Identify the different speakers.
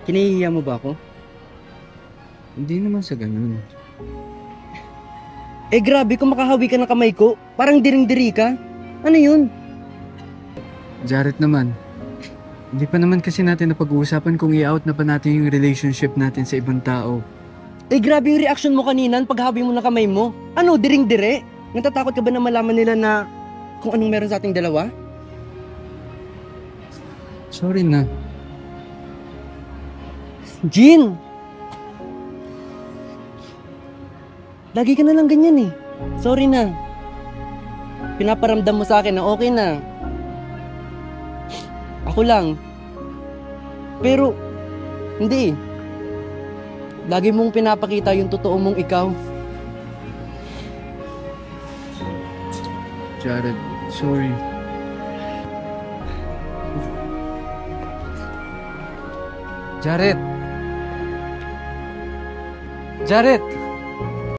Speaker 1: Kinahihiya mo ba ako?
Speaker 2: Hindi naman sa ganun.
Speaker 1: Eh grabe kung makahawi ka ng kamay ko. Parang diring-diri ka. Ano yun?
Speaker 2: Jared naman, hindi pa naman kasi natin napag-uusapan kung i-out na pa natin yung relationship natin sa ibang tao.
Speaker 1: Eh grabe yung reaction mo kanina paghahawi mo ng kamay mo. Ano, diring-dire? Natatakot ka ba na malaman nila na kung anong meron sa ating dalawa?
Speaker 2: Sorry na.
Speaker 1: Jean! Lagi ka na lang ganyan eh. Sorry na. Pinaparamdam mo sa akin na okay na. Ako lang. Pero, hindi eh. Lagi mong pinapakita yung totoo mong ikaw.
Speaker 2: Jared, sorry. Jared! Jared!